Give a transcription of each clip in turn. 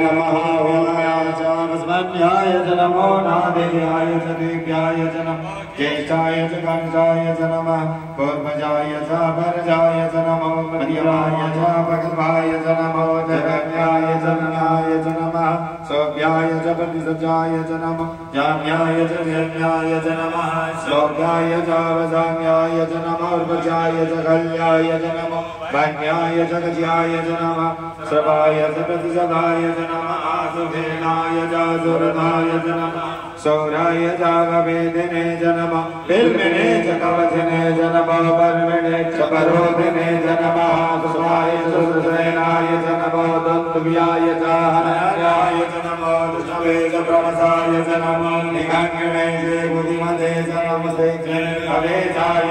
नमः ओम्याय च वस्मन्याय च नमो नादेयाय च देव्याय च नमः ज्येष्ठाय च कंसाय च नमः पूर्वजाय च परजाय च नमो मध्यमाय च भगवाय च नमो जगन्याय च नमाय च नमः सौभ्याय च प्रतिसज्जाय च नमः जाम्याय च जन्याय च नमः श्लोकाय च वसाम्याय च नमः उर्वजाय च कल्याय च नमः वन्याय च गज्याय च नमः श्रवाय च प्रतिसदाय च नमः सुखेनाय च सुरताय च नमः सौराय च गवेदिने च नमः बिल्मिने च कवचने च नमः पर्वणे च परोधिने च नमः सुषाय च सुसेनाय च नमः दन्तव्याय च हरण्याय च नमः दुष्टवे च प्रमसाय च नमः निगङ्गणे च बुद्धिमते च नमस्ते च अवेशाय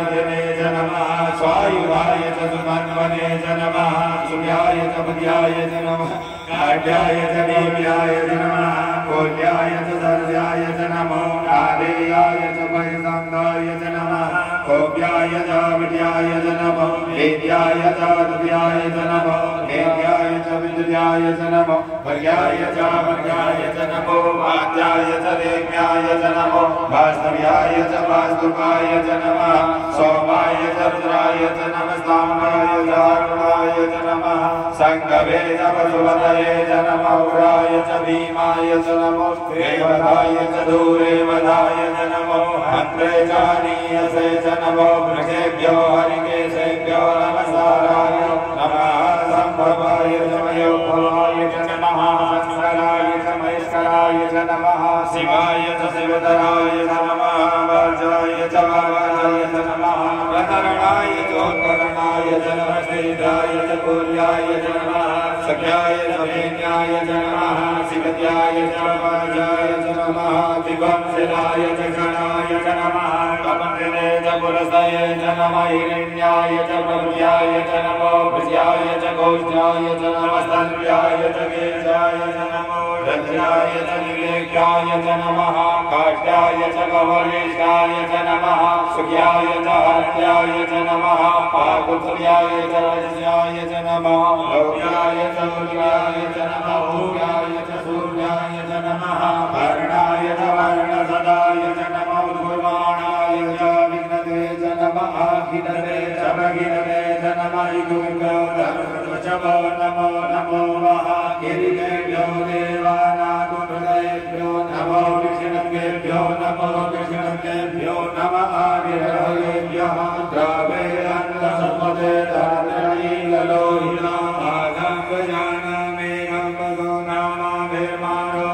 च नमः स्वायुवाय च सुमन्वने च नमः सूर्याय च बुद्ध्याय च नमः काट्याय च देव्याय च नमः कोल्याय च सर्जाय च नमो आदेयाय च वैसंगाय च नमः कोप्याय च विद्याय च नमो वेद्याय च दिव्याय च नमो वेद्याय च विद्याय च नमो भर्याय च भर्याय च नमो वाद्याय च देव्याय च नमो वास्तव्याय च वास्तुकाय च नमः सोमाय च रुद्राय च नमः साम्बाय च अरुणाय च नमः संगवे च पशुपतये च नमः उराय च भीमाय च नमो देवताय च दूरेवताय च नमो हन्त्रे च हनीयसे च नमो वृषेभ्यो हरिकेशेभ्यो नमस्काराय नमः संभवाय च मयोभवाय च नमः संस्कराय च महेश्वराय च नमः शिवाय च शिवतराय च नमः वाजाय च वागाय च नमः प्रतरणाय चोत्तरणाय च नमः श्रीधाय च कुर्याय च नमः सख्याय च वेद्याय च नमः शिवत्याय च वाजाय च नमः विभंसिलाय च गणाय च नमः कमण्डिने च पुरसये च नमः हिरण्याय च प्रभुयाय च नमो भुज्याय च गोष्ठाय च नमः स्तल्भ्याय च गेजाय च नमो रज्याय च निलेख्याय च नमः काट्याय च गवरेशाय च नमः सुख्याय च हत्याय च नमः पाकुत्र्याय च रज्याय च नमः लोक्याय च उर्याय च नमः भूयाय च सूर्याय च नमः वर्णाय च वर्णसदाय च नमः उद्गुर्वाणाय च विघ्नते च नमः अखिलते च भगिनते च नमः इगुभ्यो धर्मवचवो नमो नमो वः गिरिजेभ्यो देवानागुहृदयेभ्यो नमो विष्णुभ्यो नमो विष्णुभ्यो नमः विरहयेभ्यः द्रवेरन्दसम्पदे धर्मैललोहिता आगम्बजानमेघं भगो नामाभिर्मारो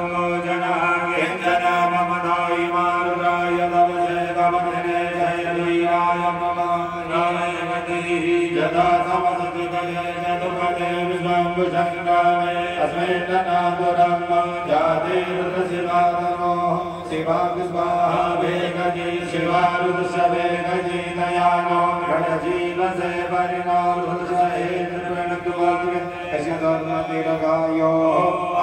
जनः किञ्चनाममनाय मारुराय तवसे तवदिने जयवीराय मम नायमतिः यदा समसतितये चतुपदे विश्वम्भुशङ्गामे अस्मिन्ननापुरं जाते रुद्रशिवातनो शिवाभिस्वाहा वेगजी शिवारुद्रशवेगजी दयानो गणजीवसे परिणो रुद्रशेन्द्रणक्तुवाग्रे कश्यदोन्मतिरगायो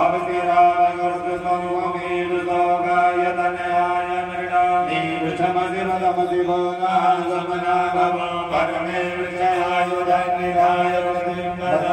अवतिरानगुरुस्वमेरुलोकाय तनयाय मृणा नीवृषमसिमदमसिवो नः समनाभवो परमे वृषयायुधन्निधाय